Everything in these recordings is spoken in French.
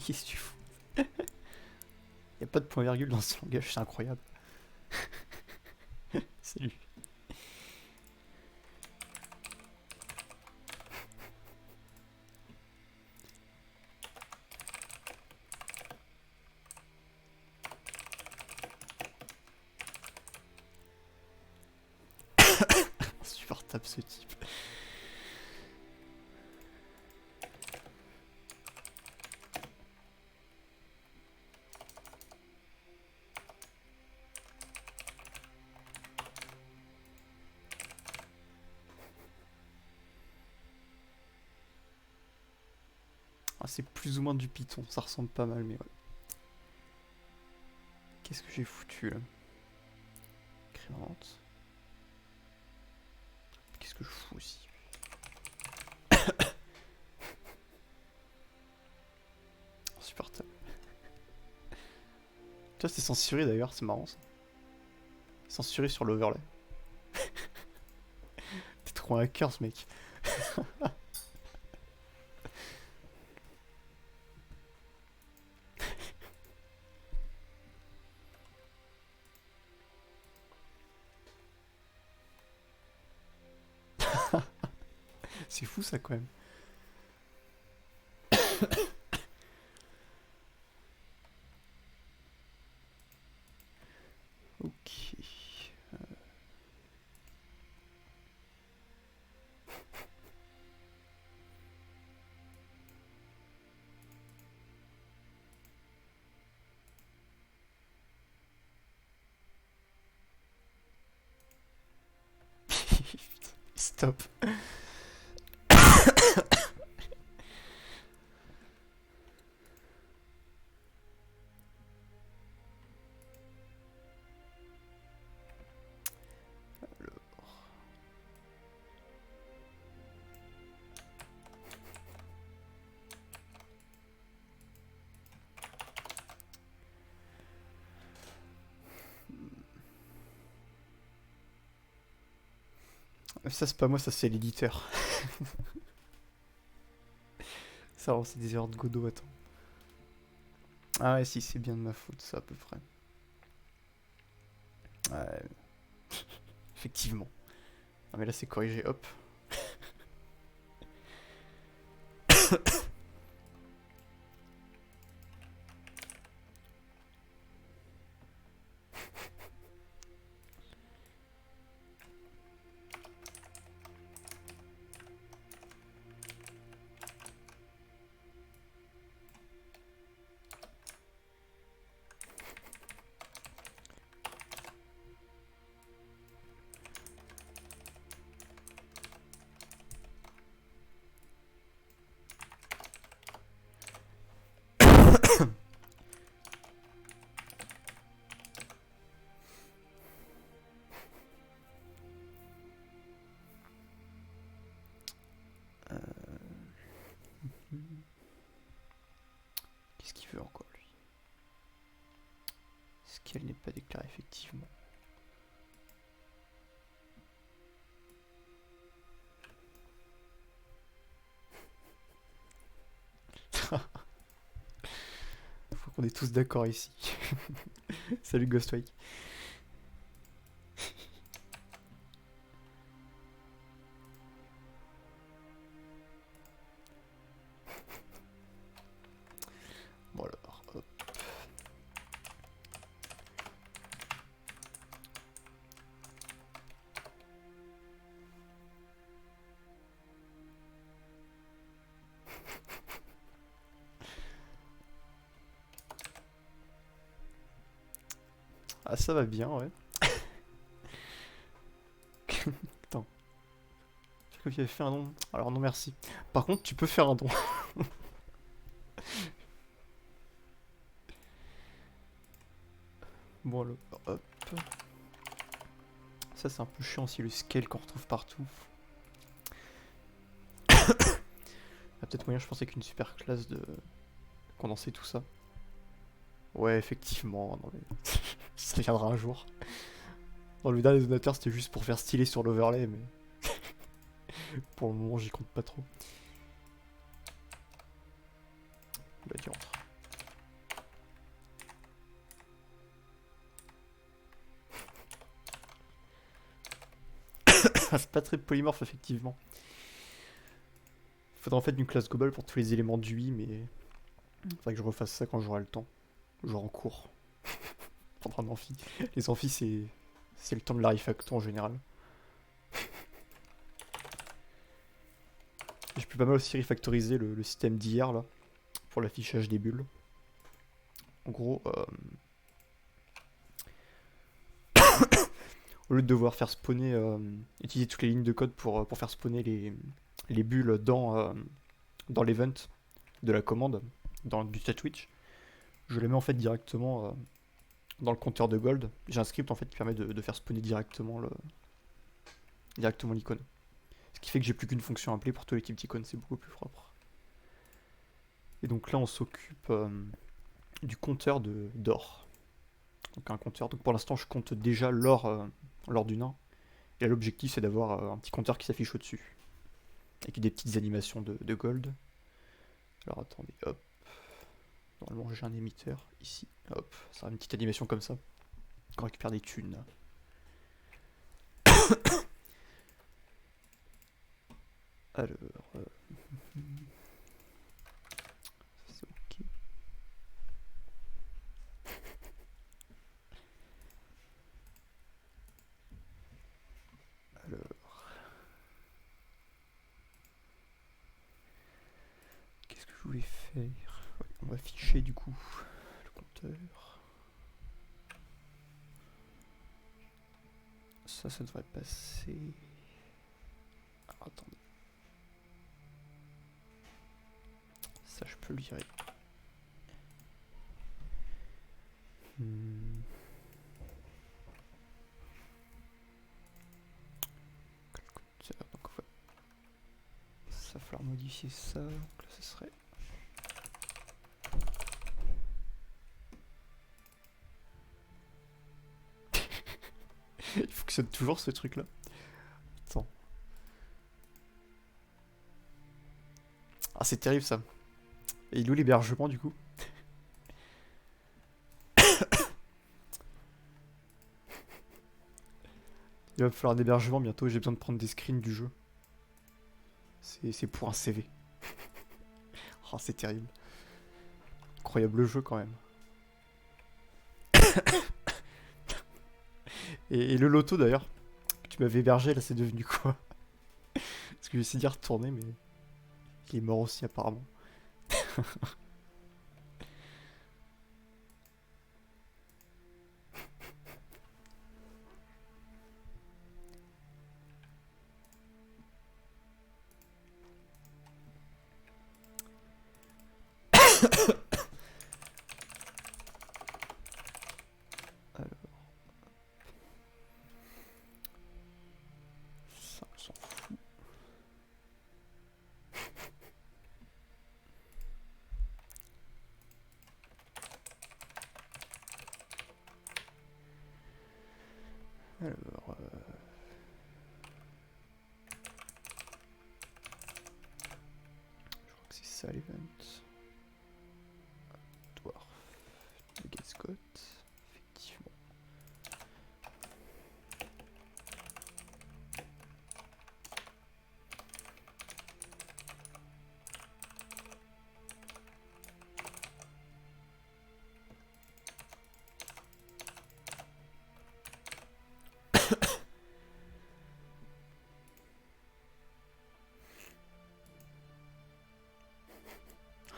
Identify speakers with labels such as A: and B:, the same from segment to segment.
A: Qu'est-ce que tu fous? Y a pas de point virgule dans ce langage, c'est incroyable. Salut. Insupportable ce type. Ah, c'est plus ou moins du Python, ça ressemble pas mal, mais ouais. Qu'est-ce que j'ai foutu là? Créante. Qu'est-ce que je fous aussi? Insupportable. Toi, c'est censuré d'ailleurs, c'est marrant ça. censuré sur l'overlay. T'es trop un hacker ce mec. C'est fou ça quand même. Ok. Stop. Ça c'est pas moi, ça c'est l'éditeur. Ça c'est des erreurs de Godot, attends. Ah ouais si c'est bien de ma faute ça à peu près. Ouais. Effectivement. Ah mais là c'est corrigé, hop. Qu'est-ce qu'il veut encore lui? Ce qu'elle n'est pas déclarée effectivement. Faut qu'on est tous d'accord ici. Salut Ghostwake. Bon alors, hop. Ah ça va bien ouais. Attends. J'ai cru qu'il avait fait un don. Alors non merci. Par contre tu peux faire un don. Bon alors, hop. Ça c'est un peu chiant aussi le scale qu'on retrouve partout. Il y a peut-être moyen je pensais qu'une super classe de condenser tout ça. Ouais effectivement, non mais ça viendra un jour. Dans le dernier donateur c'était juste pour faire stylé sur l'overlay mais pour le moment j'y compte pas trop. Bah tu rentres. C'est pas très polymorphe effectivement. Faudrait en fait une classe globale pour tous les éléments d'UI mais faudrait que je refasse ça quand j'aurai le temps. Genre en cours. Pendant un amphi. Les amphis c'est le temps de la refacto en général. Je peux pas mal aussi refactoriser le système d'hier là. Pour l'affichage des bulles. En gros, au lieu de devoir faire spawner, utiliser toutes les lignes de code pour faire spawner les bulles dans l'event de la commande, du stat switch, je les mets en fait directement dans le compteur de gold. J'ai un script en fait qui permet de faire spawner directement l'icône. Ce qui fait que j'ai plus qu'une fonction appelée pour tous les types d'icônes, c'est beaucoup plus propre. Et donc là on s'occupe du compteur d'or. Donc un compteur. Donc pour l'instant, je compte déjà l'or du nain. Et là, l'objectif, c'est d'avoir un petit compteur qui s'affiche au-dessus. Avec des petites animations de gold. Alors attendez, hop. Normalement, j'ai un émetteur ici. Hop, ça a une petite animation comme ça. On récupère des thunes. Alors, c'est ok. Alors, qu'est-ce que je voulais faire? Ouais, on va afficher du coup le compteur. Ça devrait passer. Alors, attendez. Ça, je peux le virer. Donc, ouais. Ça va falloir modifier ça. Donc là, ce serait. Il fonctionne toujours ce truc là. Attends. Ah, c'est terrible ça. Et il est où l'hébergement du coup? Il va me falloir un hébergement bientôt, j'ai besoin de prendre des screens du jeu. C'est pour un CV. Oh, c'est terrible. Incroyable jeu quand même. Et le loto d'ailleurs, que tu m'avais hébergé, là c'est devenu quoi? Parce que j'ai essayé d'y retourner, mais il est mort aussi apparemment. Alors, ça on s'en fout. Alors, je crois que c'est ça l'event. Dwarf de Get Scott, effectivement.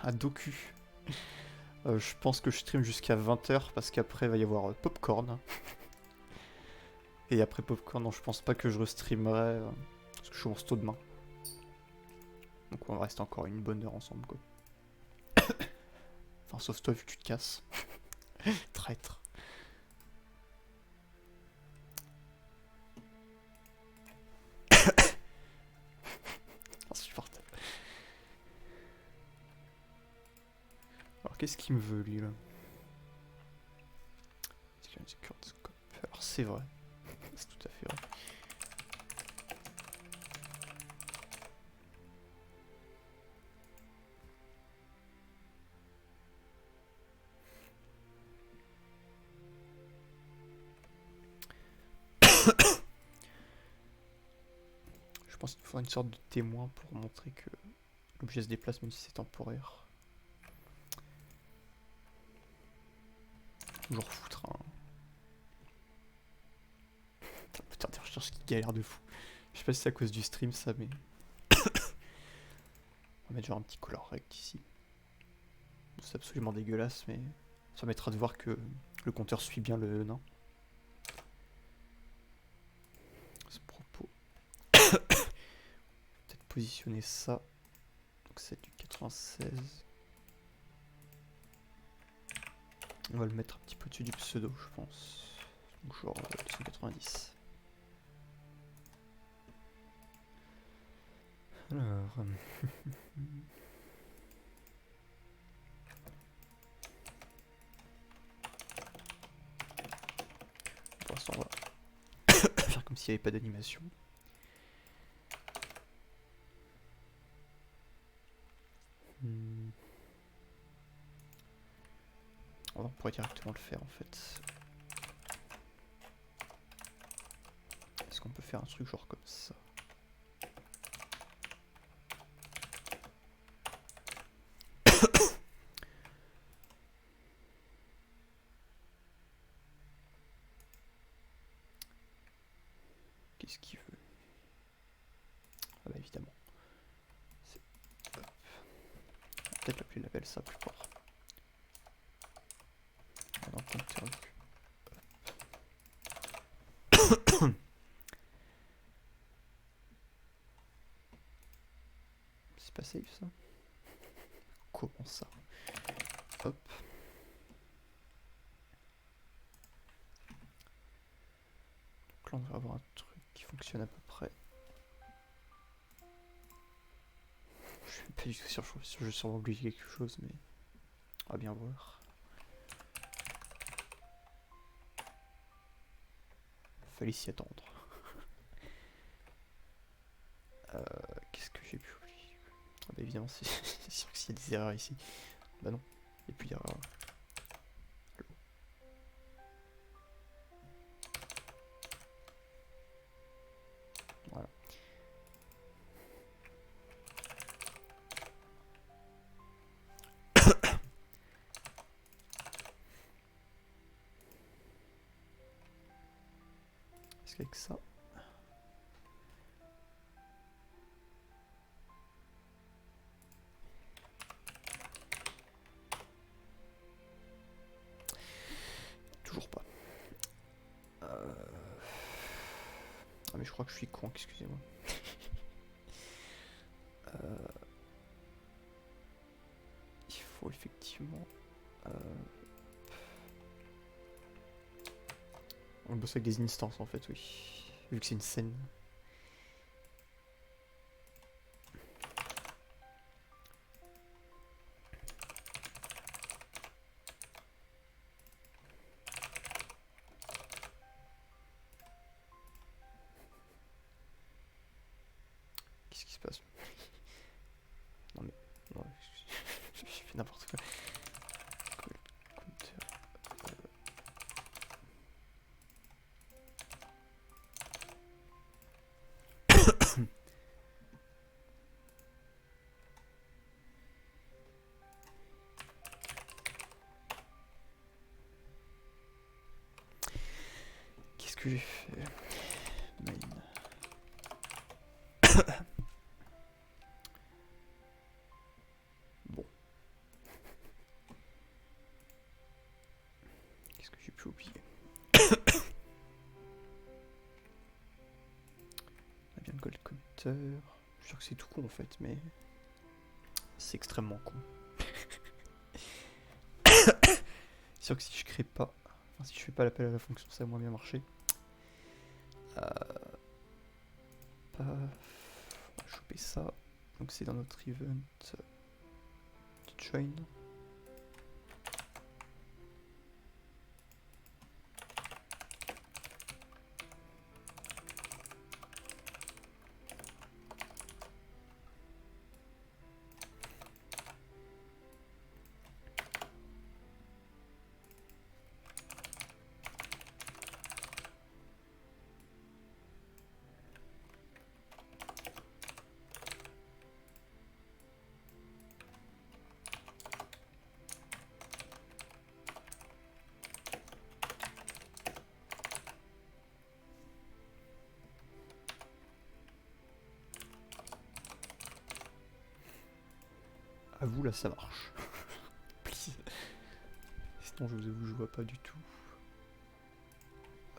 A: Ah, Doku. Je pense que je stream jusqu'à 20h parce qu'après il va y avoir Popcorn. Et après Popcorn, non, je pense pas que je restreamerai parce que je suis en sto demain. Donc on va rester encore une bonne heure ensemble quoi. Enfin, sauf toi vu que tu te casses. Traître. Insupportable. Alors qu'est-ce qu'il me veut lui là? Alors c'est vrai. C'est tout à fait vrai. Je pense qu'il faudra une sorte de témoin pour montrer que l'objet se déplace même si c'est temporaire. Toujours foutre un... Putain, des recherches qui galèrent de fou. Je sais pas si c'est à cause du stream ça, mais... On va mettre genre un petit color rect ici. C'est absolument dégueulasse, mais ça permettra de voir que le compteur suit bien le nain. À ce propos. Peut-être positionner ça. Donc c'est du 96. On va le mettre un petit peu au-dessus du pseudo, je pense. Donc genre 290. Alors... l'instant, voilà. Faire comme s'il n'y avait pas d'animation. On pourrait directement le faire en fait. Est-ce qu'on peut faire un truc genre comme ça? Qu'est-ce qu'il veut? Ah bah évidemment. Peut-être l'appeler label ça plus fort. Dans le compteur vue. C'est pas safe ça? Comment ça? Hop. Donc là on va avoir un truc qui fonctionne à peu près. Je suis pas du tout sûr, je vais sûrement oublier quelque chose, mais on va bien voir. Fallait s'y attendre. Qu'est-ce que j'ai pu oublier? Ah bah évidemment, c'est sûr qu'il y a des erreurs ici. Bah non, il n'y a plus d'erreurs. Voilà. Est-ce qu'avec ça... Toujours pas. Ah mais je crois que je suis con, excusez-moi. Il faut effectivement... On bosse avec des instances en fait, oui. Vu que c'est une scène. Qu'est-ce qui se passe? Non mais... Non, je fais n'importe quoi. Qu'est-ce que j'ai fait? Main. Bon. Qu'est-ce que j'ai pu oublier? On a bien le gold counter. Je suis sûr que c'est tout con en fait, mais c'est extrêmement con. C'est sûr que si je crée pas, enfin si je fais pas l'appel à la fonction, ça va moins bien marcher. On va choper ça. Donc c'est dans notre event join. À vous là ça marche. Please. Sinon je vous avoue je vois pas du tout.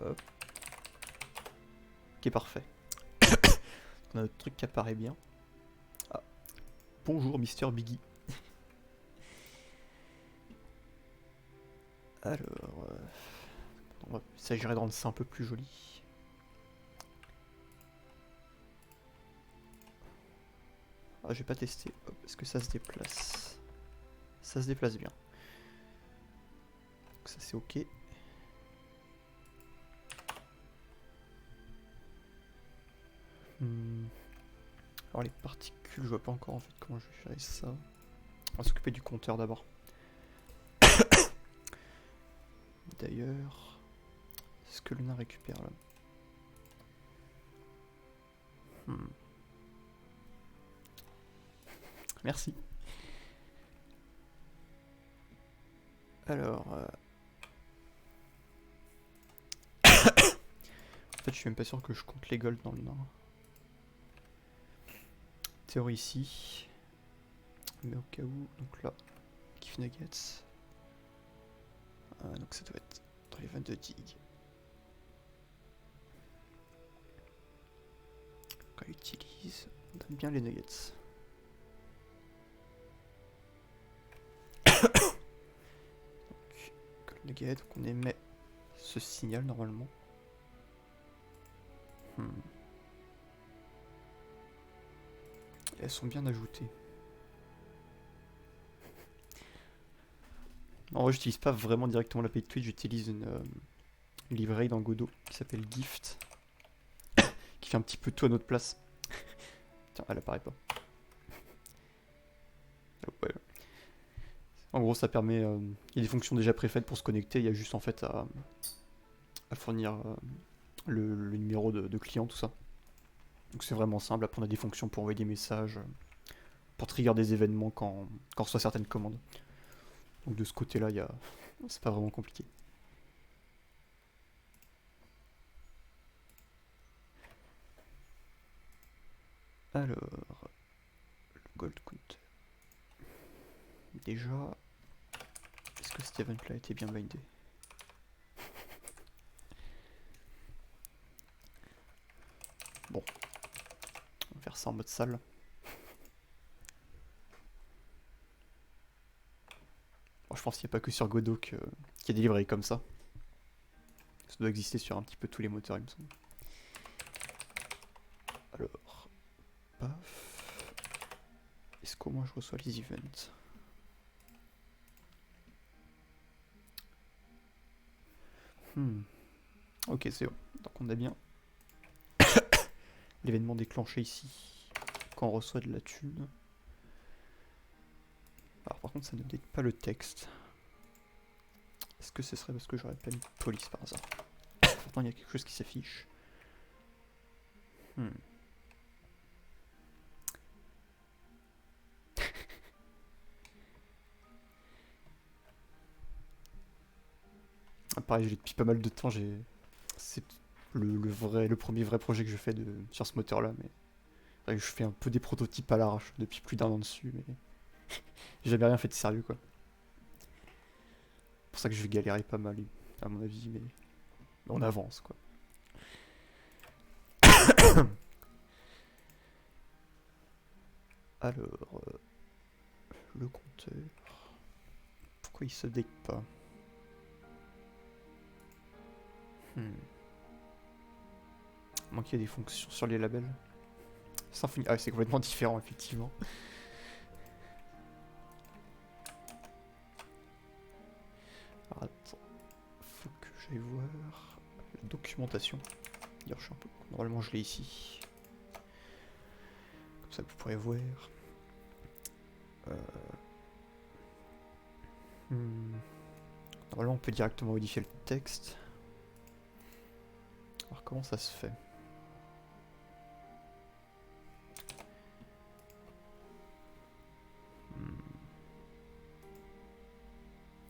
A: Hop. Ok parfait. On a notre truc qui apparaît bien. Ah. Bonjour Mister Biggie. Alors... il s'agirait de rendre ça un peu plus joli. Ah, j'ai pas testé. Est-ce que ça se déplace? Ça se déplace bien. Donc ça c'est ok. Hmm. Alors les particules, je vois pas encore en fait comment je vais gérer ça. On va s'occuper du compteur d'abord. D'ailleurs, est-ce que Luna récupère là? Merci. Alors, en fait, je suis même pas sûr que je compte les golds dans le nord. Théorie ici. Mais au cas où, donc là, Kiff Nuggets. Donc ça doit être dans les 22 dig. Quand on utilise, on donne bien les nuggets. Donc, gold nugget, donc on émet ce signal normalement. Et elles sont bien ajoutées. En vrai, j'utilise pas vraiment directement l'API de Twitch, j'utilise une librairie dans Godot qui s'appelle Gift, qui fait un petit peu tout à notre place. Tiens, elle apparaît pas. Ouais. En gros, ça permet. Il y a des fonctions déjà préfaites pour se connecter, il y a juste en fait à fournir le numéro de client, tout ça. Donc c'est vraiment simple. Après, on a des fonctions pour envoyer des messages, pour trigger des événements quand on reçoit certaines commandes. Donc de ce côté-là, c'est pas vraiment compliqué. Alors, le gold counter. Déjà, est-ce que cet event-là a été bien bindé? Bon, on va faire ça en mode salle. Bon, je pense qu'il n'y a pas que sur Godot qu'il y a des librairies comme ça. Ça doit exister sur un petit peu tous les moteurs, il me semble. Alors, paf. Est-ce qu'au moins je reçois les events? Ok, c'est bon. Donc on a bien l'événement déclenché ici quand on reçoit de la thune. Alors par contre ça ne update pas le texte. Est-ce que ce serait parce que j'aurais pas mis police par hasard? Pourtant il y a quelque chose qui s'affiche. Pareil, je l'ai depuis pas mal de temps. C'est le premier vrai projet que je fais sur ce moteur-là, mais je fais un peu des prototypes à l'arrache depuis plus d'1 an dessus, mais j'ai jamais rien fait de sérieux, quoi. C'est pour ça que je vais galérer pas mal, à mon avis, mais on avance, quoi. Alors, le compteur, pourquoi il se update pas? Manquer des fonctions sur les labels. Symfony, ah c'est complètement différent effectivement. Alors, attends, faut que j'aille voir la documentation. D'ailleurs je suis un peu... Normalement je l'ai ici. Comme ça vous pourrez voir. Normalement on peut directement modifier le texte. Alors comment ça se fait?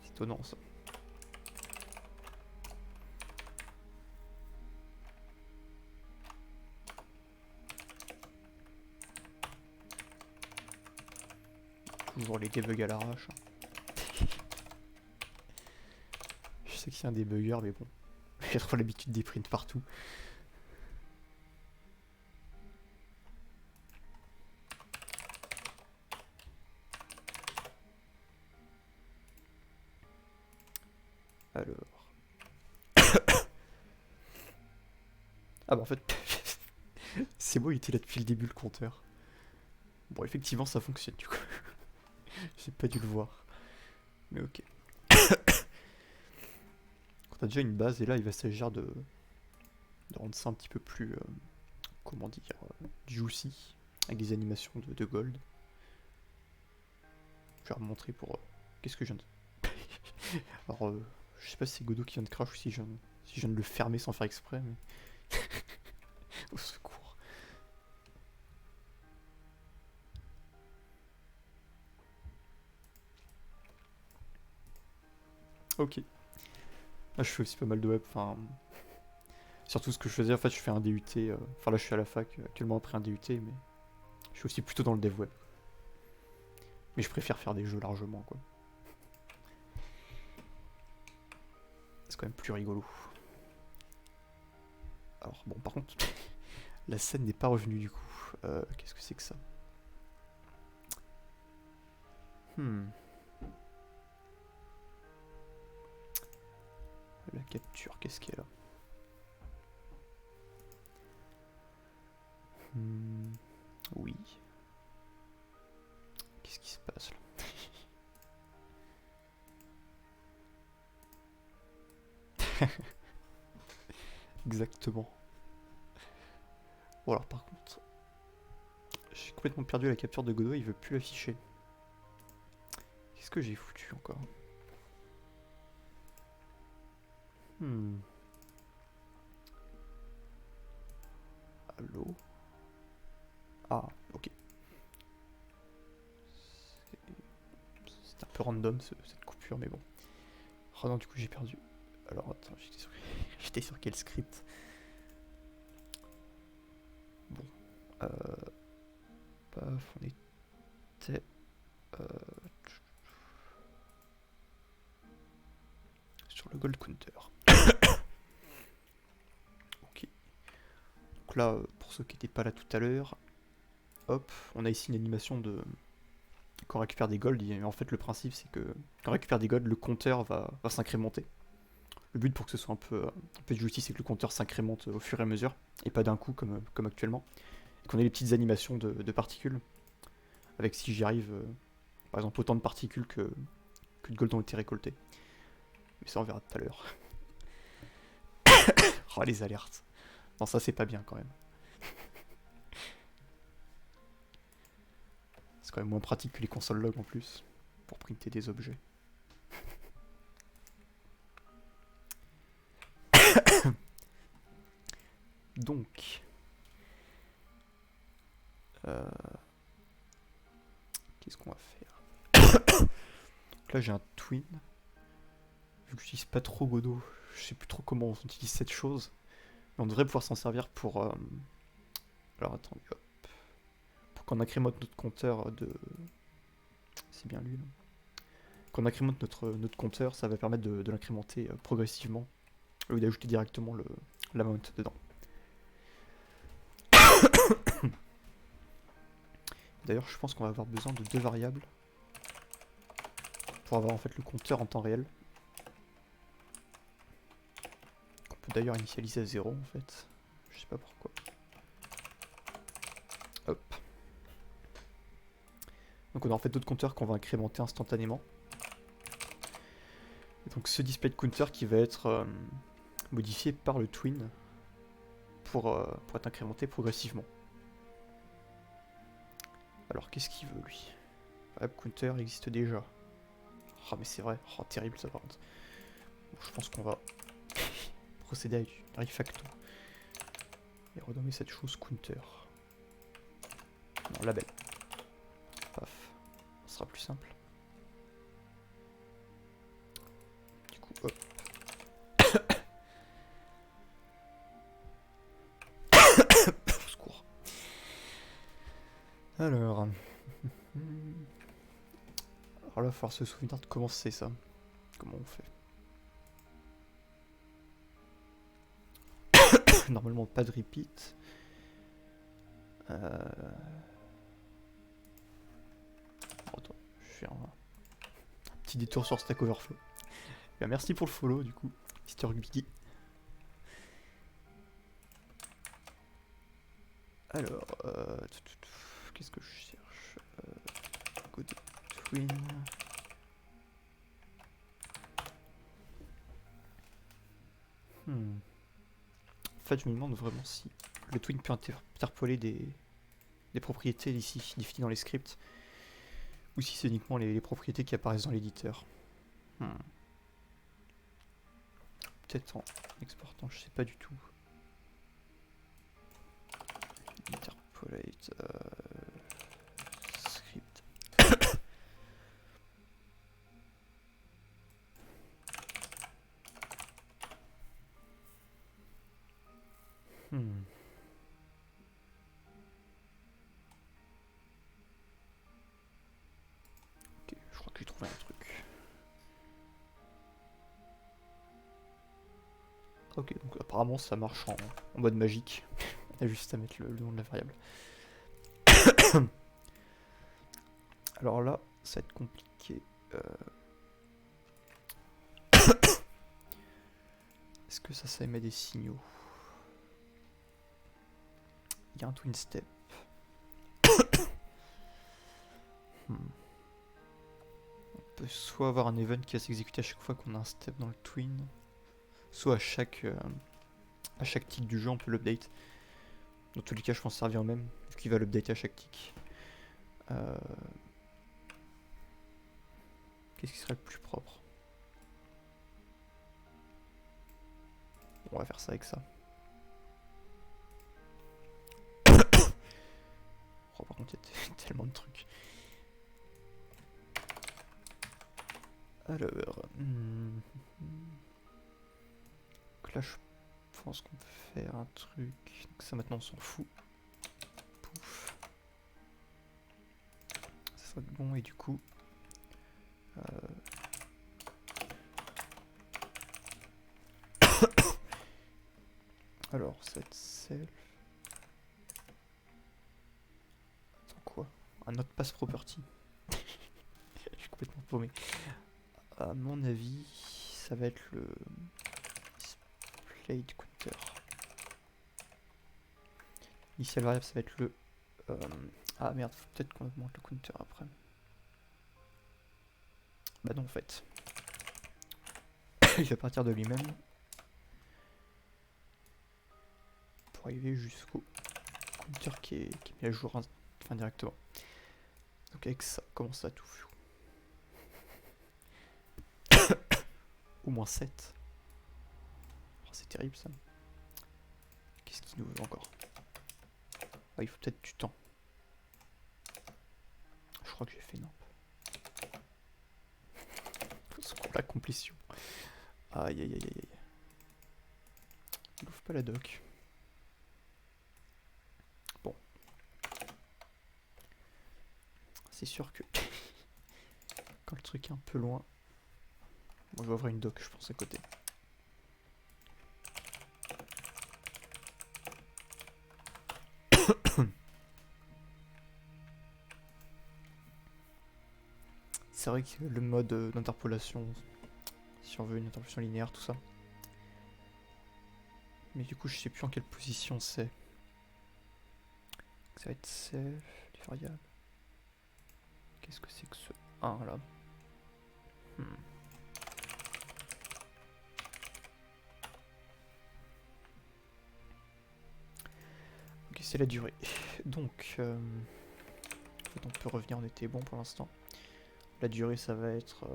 A: C'est étonnant ça. Toujours les debugs à l'arrache. Je sais que c'est un débugger mais bon. J'ai trop l'habitude des prints partout. Alors... Ah bah en fait... c'est bon, il était là depuis le début le compteur. Bon effectivement ça fonctionne du coup. J'ai pas dû le voir. Mais ok. Quand t'as déjà une base et là il va s'agir de rendre ça un petit peu plus... comment dire... juicy, avec des animations de gold. Je vais remontrer pour... Qu'est-ce que je viens de... Alors, je sais pas si c'est Godot qui vient de crash ou si je viens de le fermer sans faire exprès, mais... Au secours. Ok. Là, je fais aussi pas mal de web, enfin... Surtout ce que je faisais, en fait, je fais un DUT... Enfin, là, je suis à la fac, actuellement après un DUT, mais... Je suis aussi plutôt dans le dev web. Mais je préfère faire des jeux largement, quoi. C'est quand même plus rigolo. Alors, bon, par contre... La scène n'est pas revenue, du coup. Qu'est-ce que c'est que ça? La capture, qu'est-ce qu'elle a? Oui. Qu'est-ce qui se passe là? Exactement. Bon alors par contre, j'ai complètement perdu la capture de Godot, il veut plus l'afficher. Qu'est-ce que j'ai foutu encore? Allô? Ah, ok. C'est un peu random cette coupure, mais bon. Oh non, du coup j'ai perdu. Alors attends, j'étais sur quel script? Bon. Paf, on était... sur le gold counter. Ok. Donc là, pour ceux qui n'étaient pas là tout à l'heure, hop, on a ici une animation de... Quand on récupère des golds, et en fait le principe c'est que quand on récupère des golds, le compteur va s'incrémenter. Le but pour que ce soit un peu justice, c'est que le compteur s'incrémente au fur et à mesure, et pas d'un coup comme actuellement. Et qu'on ait les petites animations de particules, avec si j'y arrive, par exemple autant de particules que de gold ont été récoltées. Mais ça on verra tout à l'heure. Oh les alertes. Non ça c'est pas bien quand même. C'est quand même moins pratique que les consoles log en plus, pour printer des objets. Donc... Qu'est-ce qu'on va faire? Donc là j'ai un twin. Vu que j'utilise pas trop Godot, je sais plus trop comment on utilise cette chose. Mais on devrait pouvoir s'en servir pour... Alors attendez, hop. Pour qu'on incrémente notre compteur de... C'est bien lui là. Quand on incrémente notre compteur, ça va permettre de l'incrémenter progressivement, au lieu d'ajouter directement l'amount dedans. D'ailleurs, je pense qu'on va avoir besoin de deux variables pour avoir en fait le compteur en temps réel. On peut d'ailleurs initialiser à 0 en fait. Je sais pas pourquoi. Hop. Donc on a en fait d'autres compteurs qu'on va incrémenter instantanément. Et donc ce display de counter qui va être modifié par le twin pour être incrémenté progressivement. Alors qu'est-ce qu'il veut lui? App counter existe déjà. Ah mais c'est vrai, oh, terrible ça par contre. Bon, je pense qu'on va procéder à une refacto et renommer cette chose counter. Non, label. Paf. Ce sera plus simple. Du coup, hop. Au secours. Alors... Alors là, il va falloir se souvenir de comment c'est ça. Comment on fait. Normalement, pas de repeat. Attends, je vais faire un petit détour sur Stack Overflow. Bien, merci pour le follow, du coup, Mr. Biggie. Alors, qu'est-ce que je cherche? Godot Twin. En fait, je me demande vraiment si le twin peut interpoler des propriétés ici définies dans les scripts, ou si c'est uniquement les propriétés qui apparaissent dans l'éditeur. Peut-être en exportant, je sais pas du tout. Interpolate script. Ok, je crois que j'ai trouvé un truc. Ok, donc apparemment ça marche en mode magique. On a juste à mettre le nom de la variable. Alors là, ça va être compliqué. Est-ce que ça émet des signaux? Il y a un twin step. On peut soit avoir un event qui va s'exécuter à chaque fois qu'on a un step dans le twin, soit à chaque tick du jeu on peut l'update. Dans tous les cas je pense que ça revient au même, vu qu'il va l'updater à chaque tick. Qu'est-ce qui serait le plus propre? On va faire ça avec ça. Oh, par contre, il y a tellement de trucs. Alors... Donc là, je pense qu'on peut faire un truc... Donc ça, maintenant, on s'en fout. Pouf. Ça serait bon, et du coup... Alors, cette self... Attends, quoi? Un autre pass property. Je suis complètement paumé. À mon avis, ça va être le... displayed counter. Initial variable, ça va être le... Ah merde, faut peut-être qu'on augmente le counter après. Bah non, en fait. Il va partir de lui-même. Pour arriver jusqu'au counter qui est mis à jour indirectement. Donc avec ça, comment ça tout? Au moins 7. Oh, c'est terrible ça. Qu'est-ce qu'il nous veut encore? Ah, il faut peut-être du temps. Je crois que j'ai fait nimp. La complétion. Aïe aïe aïe aïe. Il ouvre pas la doc. Bon. C'est sûr que quand le truc est un peu loin, bon, je vais ouvrir une doc, je pense, à côté. C'est vrai que le mode d'interpolation, si on veut une interpolation linéaire, tout ça. Mais du coup, je sais plus en quelle position c'est. Ça va être self, les variables. Qu'est-ce que c'est que ce 1 là? Ok, c'est la durée. Donc, en fait, on peut revenir, on était bon pour l'instant. La durée, ça va être...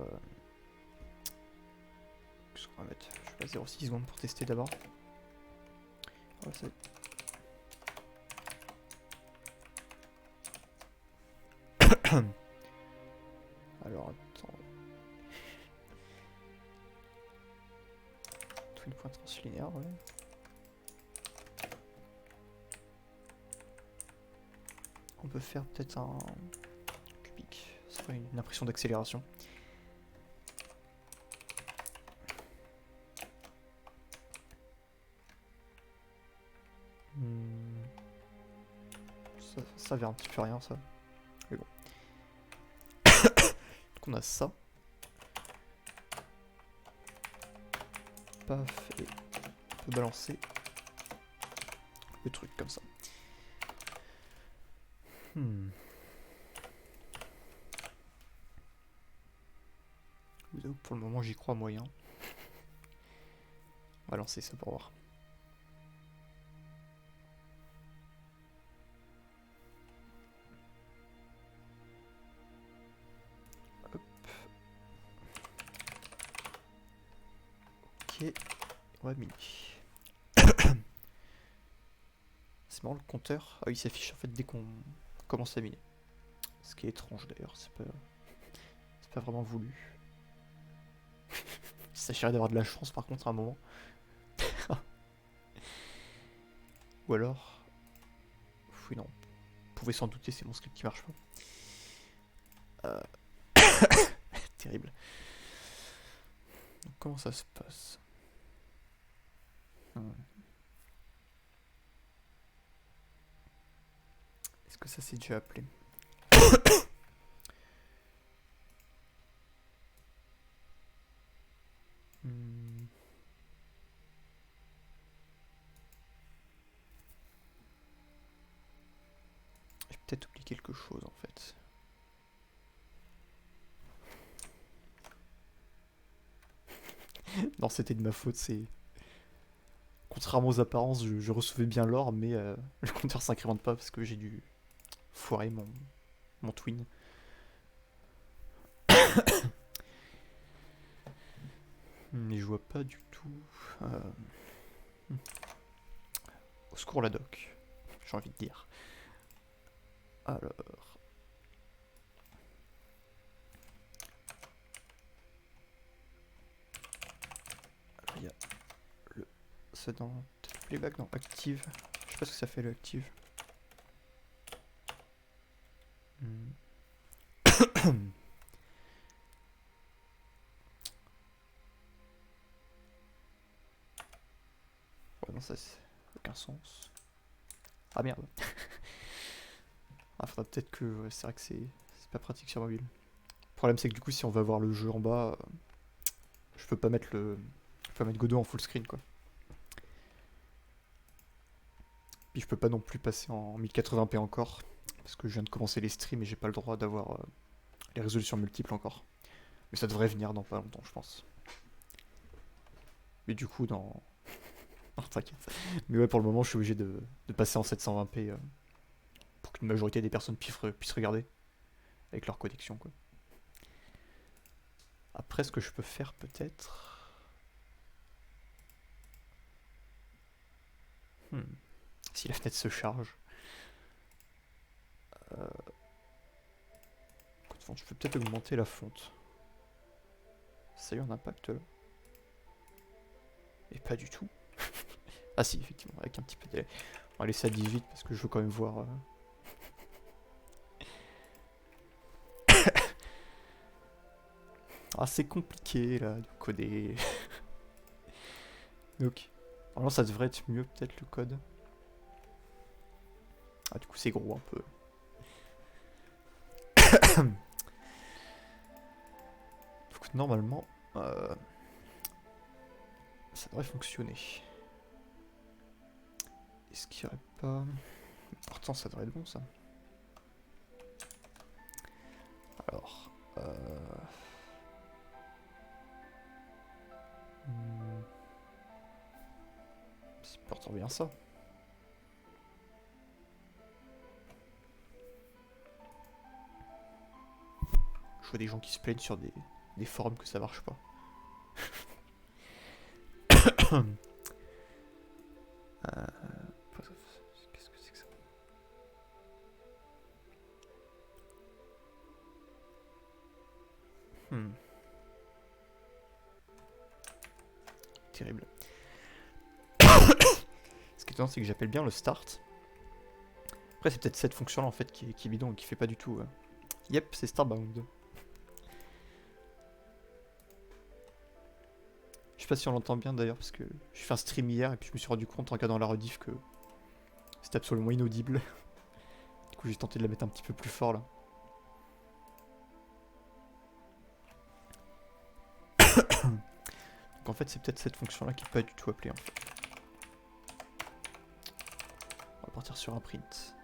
A: Qu'est-ce qu'on va mettre? Je sais pas, 0,6 secondes pour tester d'abord. Alors, attends. Twin point translinéaire, ouais. On peut faire peut-être un cubique. Ça ferait une impression d'accélération. Ça vient un petit peu rien, ça. Mais bon. Donc on a ça. Paf, et on peut balancer le truc comme ça. Pour le moment, j'y crois moyen. On va lancer ça pour voir. Ok, on va miner. C'est marrant le compteur. Ah oui, il s'affiche en fait dès qu'on commence à miner. Ce qui est étrange d'ailleurs, c'est pas vraiment voulu. Il s'agirait d'avoir de la chance par contre à un moment. Ou alors... Oui non, vous pouvez s'en douter, c'est mon script qui marche pas. Terrible. Donc, comment ça se passe? Est-ce que ça s'est déjà appelé? J'ai peut-être oublié quelque chose en fait. Non, c'était de ma faute, c'est... Contrairement aux apparences, je recevais bien l'or, mais le compteur s'incrémente pas parce que j'ai dû foirer mon twin. Mais je vois pas du tout... Au secours la doc, j'ai envie de dire. Alors... il y a le... C'est dans... Playback, non, active. Je sais pas ce que ça fait le active. Ouais, non, ça c'est aucun sens. Ah merde. Ah, faudra peut-être que... Ouais, c'est vrai que c'est pas pratique sur mobile. Le problème c'est que du coup si on va voir le jeu en bas, je peux pas mettre le... Je peux pas mettre Godot en full screen quoi. Puis je peux pas non plus passer en 1080p encore. Parce que je viens de commencer les streams et j'ai pas le droit d'avoir les résolutions multiples encore. Mais ça devrait venir dans pas longtemps je pense. Mais du coup dans... Non, t'inquiète. Mais ouais, pour le moment, je suis obligé de passer en 720p pour qu'une majorité des personnes puissent regarder avec leur connexion, quoi. Après, ce que je peux faire, peut-être... Si la fenêtre se charge... Je peux peut-être augmenter la fonte. Ça a eu un impact, là. Et pas du tout. Ah si, effectivement, avec un petit peu de délai. On va laisser à 18 parce que je veux quand même voir... Ah, c'est compliqué, là, de coder. Donc, normalement, ça devrait être mieux, peut-être, le code. Ah, du coup, c'est gros, un peu. Donc, normalement, ça devrait fonctionner. Est-ce qu'il n'y aurait pas... Pourtant, ça devrait être bon, ça. Alors... C'est pourtant bien ça. Je vois des gens qui se plaignent sur des forums que ça marche pas. Qu'est-ce que c'est que ça? Terrible. Ce qui est étonnant, c'est que j'appelle bien le start. Après, c'est peut-être cette fonction-là en fait qui est bidon et qui fait pas du tout. Yep, c'est Starbound. Je sais pas si on l'entend bien d'ailleurs, parce que j'ai fait un stream hier et puis je me suis rendu compte en regardant la rediff que c'était absolument inaudible. Du coup, j'ai tenté de la mettre un petit peu plus fort là. Donc en fait, c'est peut-être cette fonction-là qui est pas du tout appelée en fait. On va partir sur un print.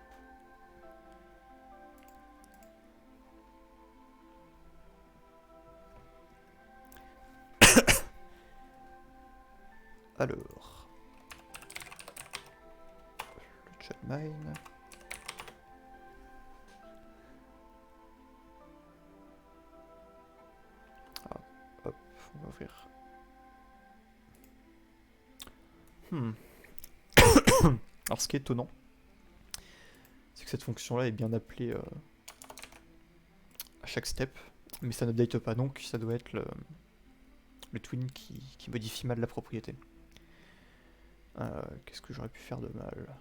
A: Alors... Le chat mine... Ah, hop, on va ouvrir... Hmm. Alors ce qui est étonnant, c'est que cette fonction-là est bien appelée à chaque step, mais ça ne date pas, donc ça doit être le twin qui modifie mal la propriété. Qu'est-ce que j'aurais pu faire de mal?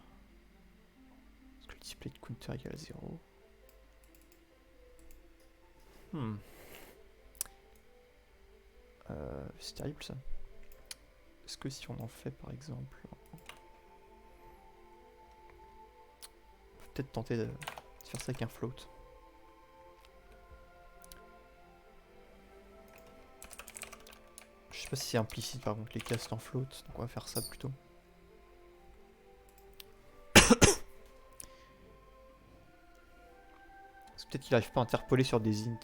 A: Est-ce que le display de counter égale à 0? C'est terrible ça. Est-ce que si on en fait par exemple... On peut peut-être tenter de faire ça avec un float. Je sais pas si c'est implicite par contre les castes en float, donc on va faire ça plutôt. Peut-être qu'il arrive pas à interpoler sur des ints.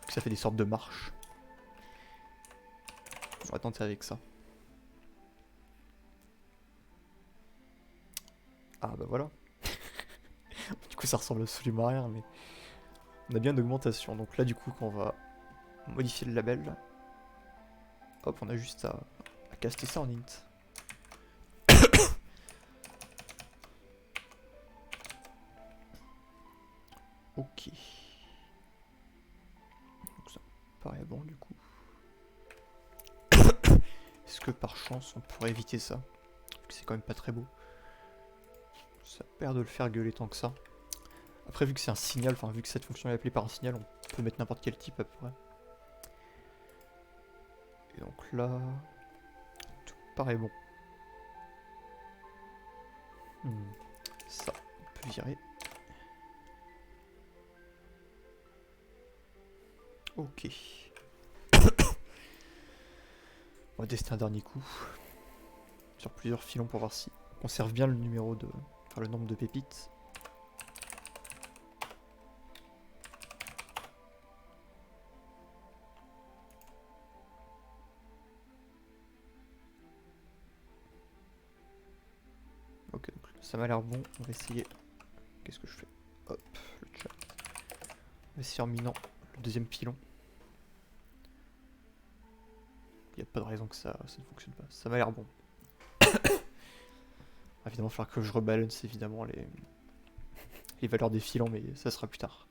A: Que ça fait des sortes de marches. On va tenter avec ça. Ah bah voilà. Du coup ça ressemble absolument à rien, mais on a bien une augmentation. Donc là du coup quand on va modifier le label, hop on a juste à caster ça en int. Ok. Donc ça me paraît bon du coup. Est-ce que par chance on pourrait éviter ça? C'est quand même pas très beau. Ça perd de le faire gueuler tant que ça. Après vu que c'est un signal, enfin vu que cette fonction est appelée par un signal, on peut mettre n'importe quel type après. Et donc là, tout paraît bon. Ça, on peut virer. Ok. On va tester un dernier coup. Sur plusieurs filons pour voir si on conserve bien le numéro de... Enfin le nombre de pépites. Ok, donc ça m'a l'air bon. On va essayer. Qu'est-ce que je fais? Hop, le chat. On va essayer en minant le deuxième pilon. Il n'y a pas de raison que ça ne fonctionne pas. Ça m'a l'air bon. Évidemment, il va falloir que je rebalance évidemment les valeurs des filons, mais ça sera plus tard.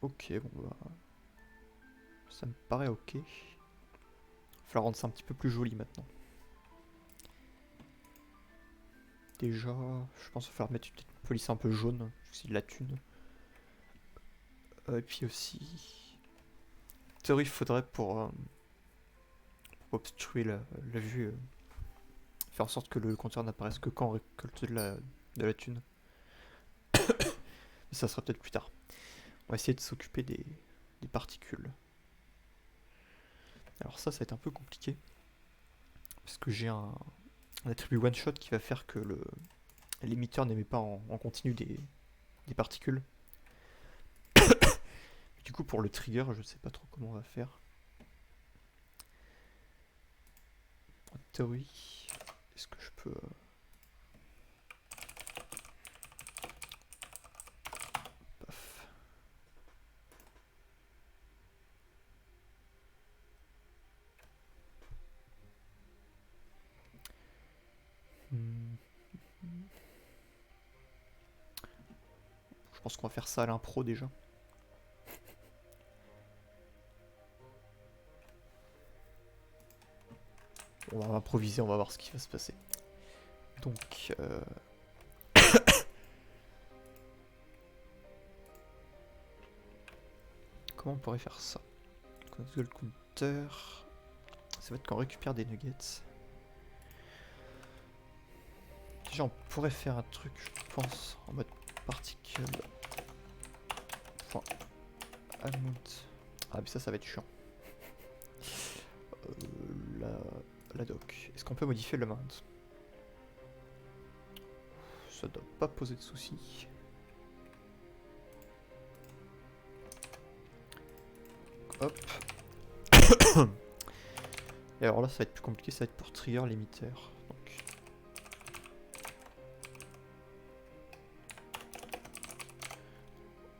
A: Ok, bon bah... Ça me paraît ok. Il va falloir rendre ça un petit peu plus joli maintenant. Déjà, je pense qu'il va falloir mettre peut-être une police un peu jaune, parce que c'est de la thune. Et puis aussi... En théorie, il faudrait pour obstruer la vue, faire en sorte que le compteur n'apparaisse que quand on récolte de la thune. Mais ça sera peut-être plus tard. On va essayer de s'occuper des particules. Alors ça va être un peu compliqué. Parce que j'ai un attribut one shot qui va faire que l'émetteur n'émet pas en continu des particules. Du coup pour le trigger, je sais pas trop comment on va faire. En théorie, est-ce que je peux... Paf. Je pense qu'on va faire ça à l'impro déjà. On va improviser, on va voir ce qui va se passer. Donc... Comment on pourrait faire ça? Le counter... Ça va être quand on récupère des nuggets. Déjà on pourrait faire un truc, je pense, en mode particle. Point amount. Ah mais ça va être chiant. La doc. Est-ce qu'on peut modifier le mount? Ça doit pas poser de soucis. Hop. Et alors là ça va être plus compliqué, ça va être pour trigger l'émetteur. Donc...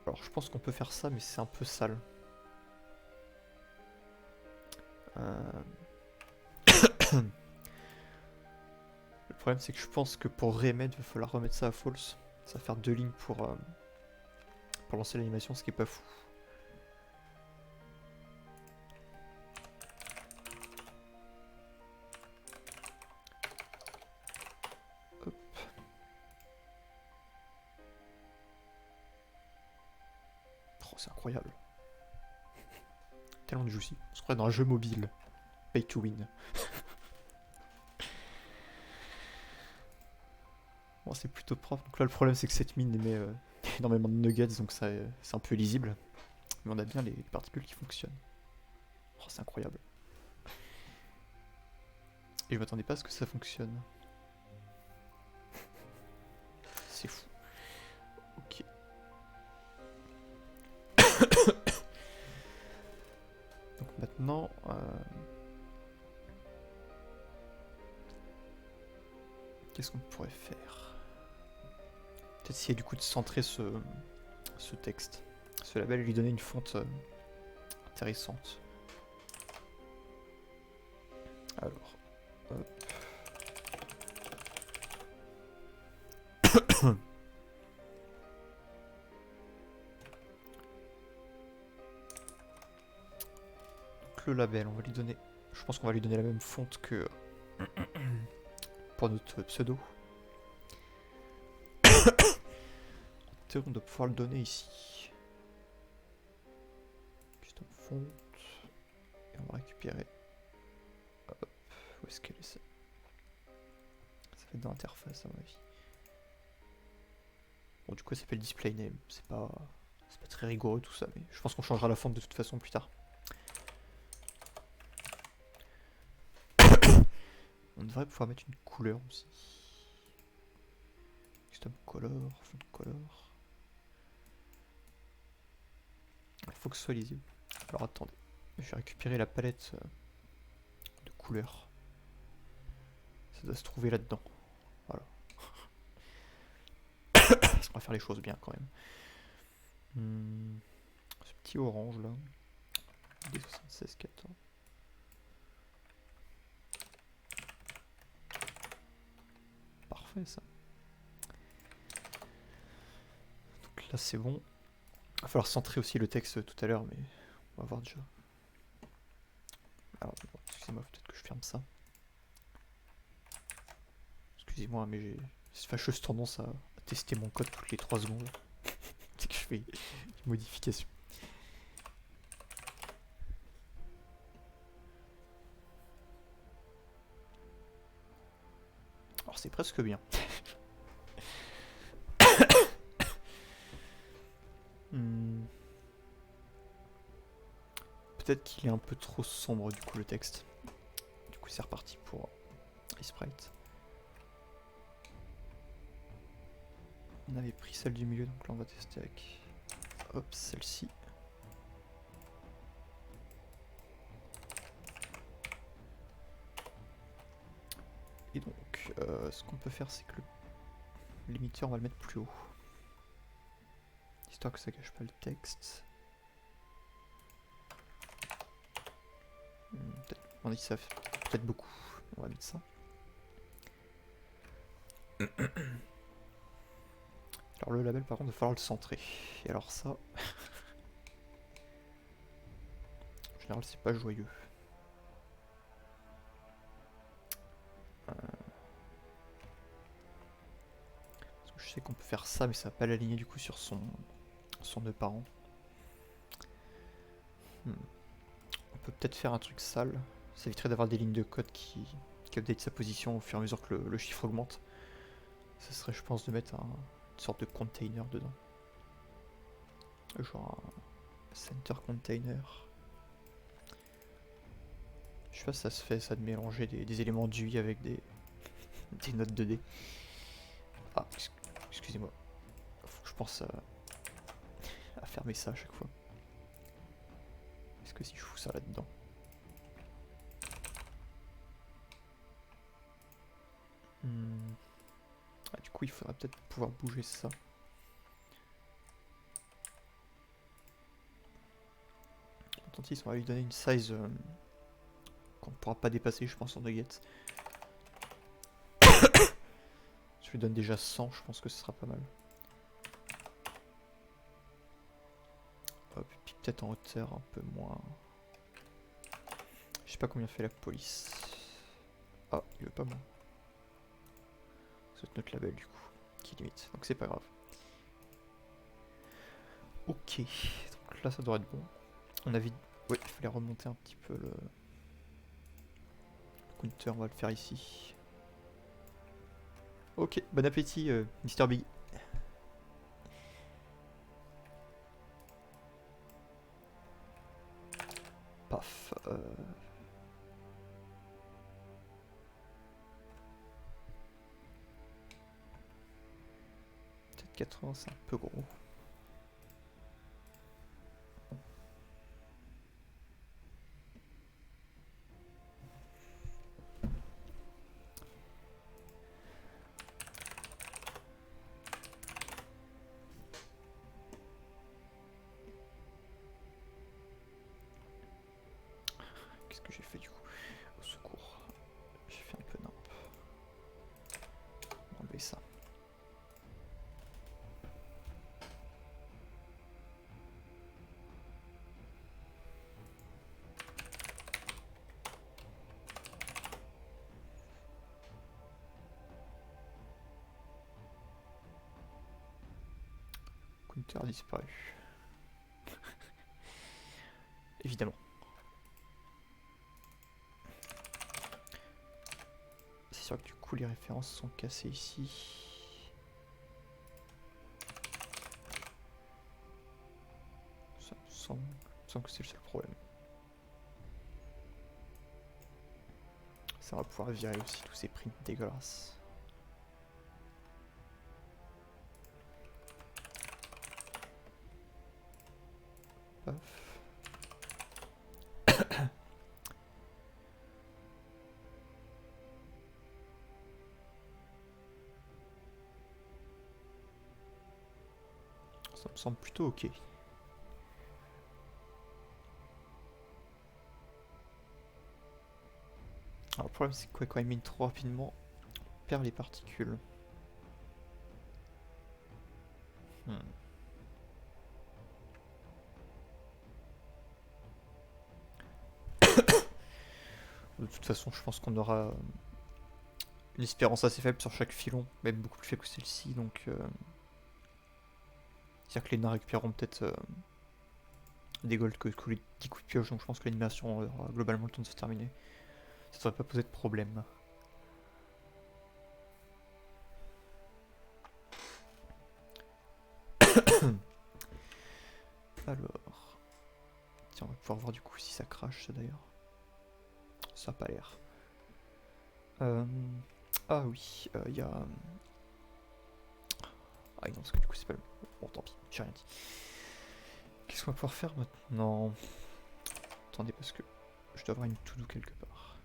A: Alors je pense qu'on peut faire ça mais c'est un peu sale. Le problème c'est que je pense que pour remettre, il va falloir remettre ça à false. Ça va faire 2 lignes pour lancer l'animation, ce qui est pas fou. Hop. Oh, c'est incroyable. Tellement de juicy. On se croirait dans un jeu mobile. Pay to win. Bon, c'est plutôt propre. Donc là, le problème, c'est que cette mine émet énormément de nuggets, donc c'est un peu lisible. Mais on a bien les particules qui fonctionnent. Oh, c'est incroyable. Et je m'attendais pas à ce que ça fonctionne. C'est fou. Ok. Donc maintenant... qu'est-ce qu'on pourrait faire? Peut-être essayer du coup de centrer ce texte. Ce label, lui donner une fonte intéressante. Alors, hop. Donc le label, on va lui donner... Je pense qu'on va lui donner la même fonte que pour notre pseudo. En théorie, on doit pouvoir le donner ici. Custom font. Et on va récupérer. Hop, où est-ce qu'elle est ça? Ça fait dans l'interface à mon avis. Bon, du coup, ça s'appelle display name. C'est pas très rigoureux tout ça, mais je pense qu'on changera la fonte de toute façon plus tard. On devrait pouvoir mettre une couleur aussi. Custom color, font color. Il faut que ce soit lisible. Alors attendez, je vais récupérer la palette de couleurs. Ça doit se trouver là-dedans. Voilà. Parce qu'on va faire les choses bien quand même. Ce petit orange là. D76 14. Parfait ça. Donc là c'est bon. Il va falloir centrer aussi le texte tout à l'heure, mais on va voir déjà. Alors, excusez-moi, peut-être que je ferme ça. Excusez-moi, mais j'ai cette fâcheuse tendance à tester mon code toutes les 3 secondes. Dès que je fais une modification. Alors c'est presque bien. Peut-être qu'il est un peu trop sombre du coup le texte. Du coup c'est reparti pour sprite. On avait pris celle du milieu, donc là on va tester avec hop celle-ci. Et donc ce qu'on peut faire c'est que le limiteur on va le mettre plus haut. Histoire que ça cache pas le texte. Peut-être, on dit ça fait peut-être beaucoup. On va mettre ça. Alors le label par contre il va falloir le centrer. Et alors ça... en général c'est pas joyeux. Parce que je sais qu'on peut faire ça mais ça va pas l'aligner du coup sur son nœud parent. On peut peut-être faire un truc sale. Ça éviterait d'avoir des lignes de code qui update sa position au fur et à mesure que le chiffre augmente. Ça serait je pense de mettre une sorte de container dedans. Genre un center container. Je sais pas si ça se fait ça de mélanger des éléments d'UI avec des notes 2D. Ah, excusez-moi. Faut que je pense à fermer ça à chaque fois. Est-ce que si je fous ça là-dedans? Ah, du coup, il faudra peut-être pouvoir bouger ça. Attends, on va lui donner une size qu'on ne pourra pas dépasser, je pense, en nuggets. Je lui donne déjà 100, je pense que ce sera pas mal. Hop, et puis peut-être en hauteur un peu moins. Je sais pas combien fait la police. Ah, il veut pas moins. C'est notre label du coup, qui limite, donc c'est pas grave. Ok, donc là ça devrait être bon. On avait... Ouais, il fallait remonter un petit peu le counter, on va le faire ici. Ok, bon appétit, Mr. Big. Paf. Peut-être 80, c'est un peu gros. Qu'est-ce que j'ai fait du coup? Au secours. J'ai fait un peu nimp. On va enlever ça. Counter a disparu. Évidemment. C'est sûr que du coup les références sont cassées ici. Ça me semble que c'est le seul problème. Ça va pouvoir virer aussi tous ces prints dégueulasses. Paf. Ça me semble plutôt ok. Alors le problème c'est que quand il mine trop rapidement, on perd les particules. De toute façon, je pense qu'on aura une espérance assez faible sur chaque filon, même beaucoup plus faible que celle-ci, donc... C'est-à-dire que les nains récupéreront peut-être des golds que les 10 coups de pioche, donc je pense que l'animation aura globalement le temps de se terminer. Ça devrait pas poser de problème. Alors... Tiens, on va pouvoir voir du coup si ça crache, ça d'ailleurs. Ça a pas l'air. Ah oui, il y a... Ah non, parce que du coup c'est pas le... Bon, tant pis, j'ai rien dit. Qu'est-ce qu'on va pouvoir faire maintenant? Attendez, parce que je dois avoir une to-do quelque part.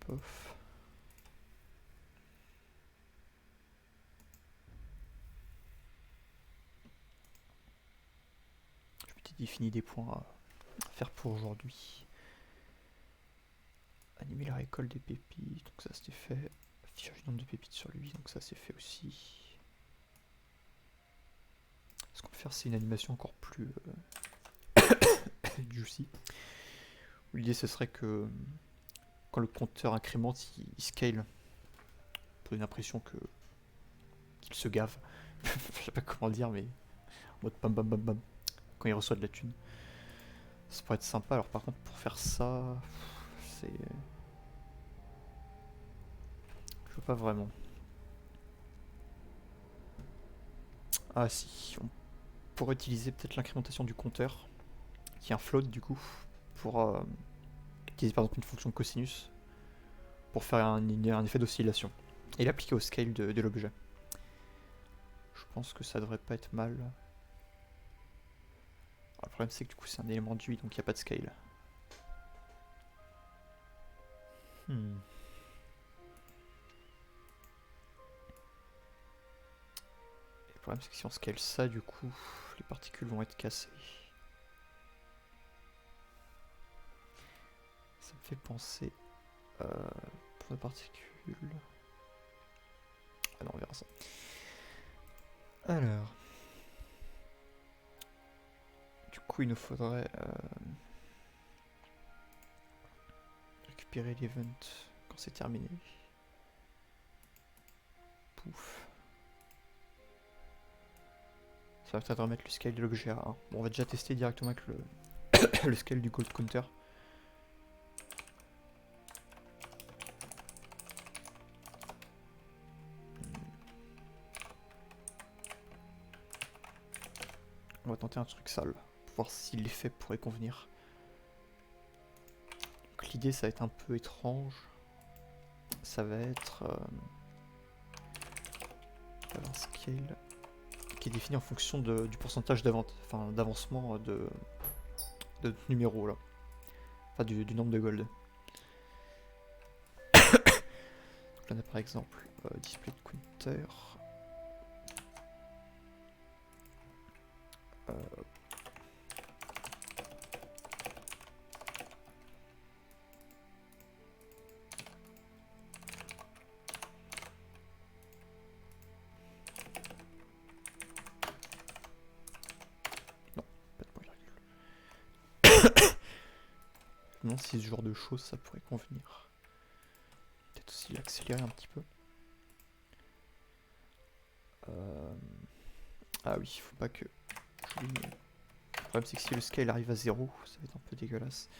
A: Pof. Je m'étais défini des points à faire pour aujourd'hui. Animer la récolte des pépites, donc ça c'était fait. Affichage du nombre de pépites sur lui, donc ça c'est fait aussi. Ce qu'on va faire, c'est une animation encore plus juicy. L'idée ce serait que quand le compteur incrémente, il scale. Pour une impression qu'il se gave. Je sais pas comment dire, mais en mode bam bam bam bam. Quand il reçoit de la thune. Ça pourrait être sympa. Alors par contre, pour faire ça, c'est... Je vois pas vraiment. Ah si, on pourrait utiliser peut-être l'incrémentation du compteur, qui est un float du coup, pour utiliser par exemple une fonction de cosinus, pour faire un effet d'oscillation, et l'appliquer au scale de l'objet. Je pense que ça devrait pas être mal. Alors, le problème c'est que du coup c'est un élément d'UI, donc il n'y a pas de scale. Le problème c'est que si on scale ça, du coup, les particules vont être cassées. Ça me fait penser pour la particule. Ah non, on verra ça. Alors, du coup, il nous faudrait récupérer l'event quand c'est terminé. Pouf. Ça va peut-être remettre le scale de l'objet à 1. Bon, on va déjà tester directement avec le scale du gold counter. On va tenter un truc sale, pour voir si l'effet pourrait convenir. Donc l'idée, ça va être un peu étrange. Ça va être un scale qui est défini en fonction du pourcentage d'avancement de notre numéro là. Enfin du nombre de gold. Donc là on a par exemple display de counter. Non, pas de point virgule. Je me demande si ce genre de choses ça pourrait convenir. Peut-être aussi l'accélérer un petit peu. Ah oui, il faut pas que j'oublie. Le problème c'est que si le scale arrive à 0, ça va être un peu dégueulasse.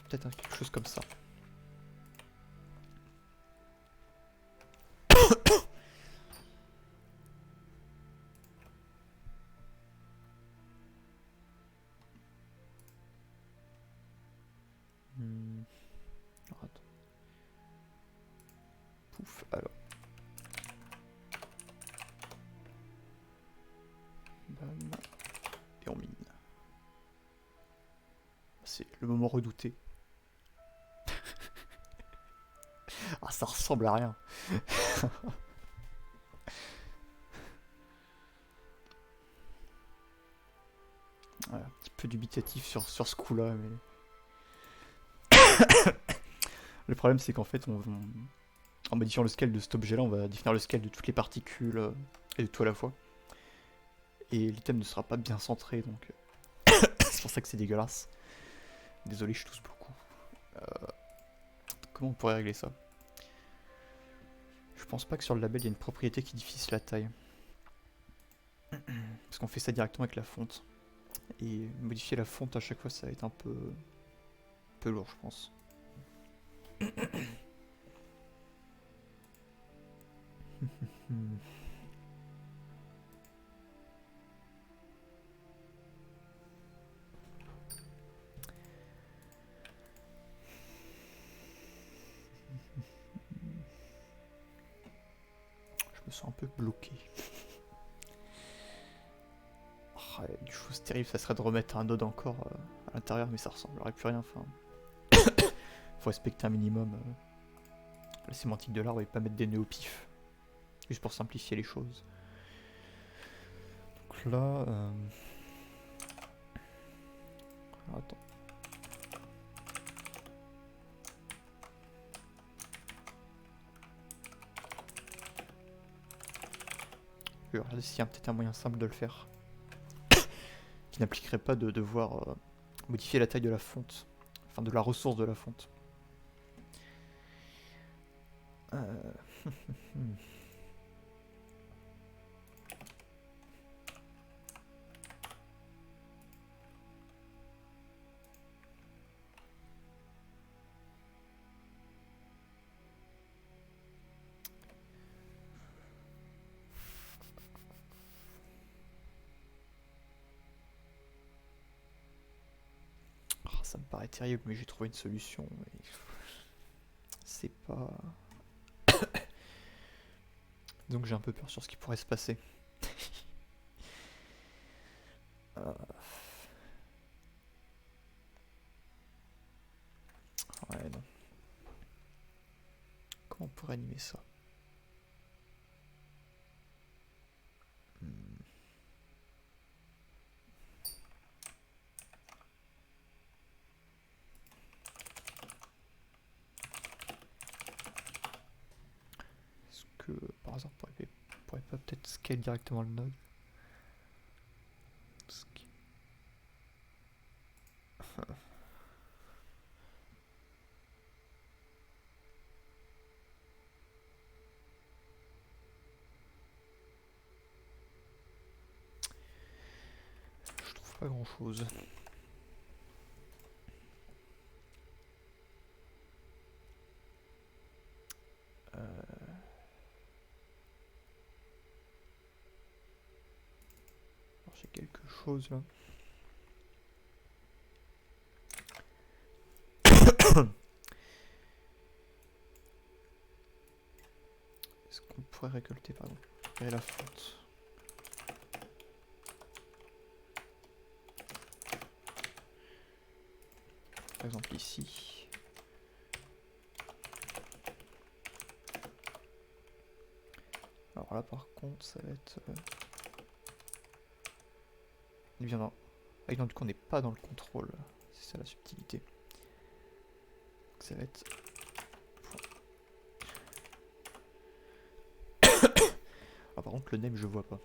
A: Peut-être quelque chose comme ça. Alors, attends. Pouf, alors. Bam. Et on mine. C'est le moment redouté. Ah, ça ressemble à rien. Ouais, un petit peu dubitatif sur ce coup-là, mais... Le problème, c'est qu'en fait, en modifiant le scale de cet objet-là, on va définir le scale de toutes les particules et de tout à la fois. Et l'item ne sera pas bien centré, donc... c'est pour ça que c'est dégueulasse. Désolé, je tousse beaucoup. Comment on pourrait régler ça? Je pense pas que sur le label, il y a une propriété qui diffuse la taille. Parce qu'on fait ça directement avec la fonte. Et modifier la fonte à chaque fois, ça va être un peu lourd, je pense. Je me sens un peu bloqué. Oh, une chose terrible, ça serait de remettre un node encore à l'intérieur, mais ça ressemblerait plus à rien. Enfin, faut respecter un minimum la sémantique de l'arbre et pas mettre des nœuds au pif. Juste pour simplifier les choses. Donc là... Attends. Je vais regarder s'il y a peut-être un moyen simple de le faire. Qui n'impliquerait pas de devoir modifier la taille de la fonte. Enfin, de la ressource de la fonte. Ça me paraît terrible, mais j'ai trouvé une solution. C'est pas... Donc j'ai un peu peur sur ce qui pourrait se passer. Ouais, non. Comment on pourrait animer ça? pas peut-être scale directement le node. Je trouve pas grand chose. J'ai quelque chose là. Est-ce qu'on pourrait récolter, pardon, récupérer la fonte? Par exemple ici. Alors là par contre ça va être... Eh bien non. Ah non, du coup on n'est pas dans le contrôle. C'est ça la subtilité. Donc ça va être... Ah par contre le name je vois pas.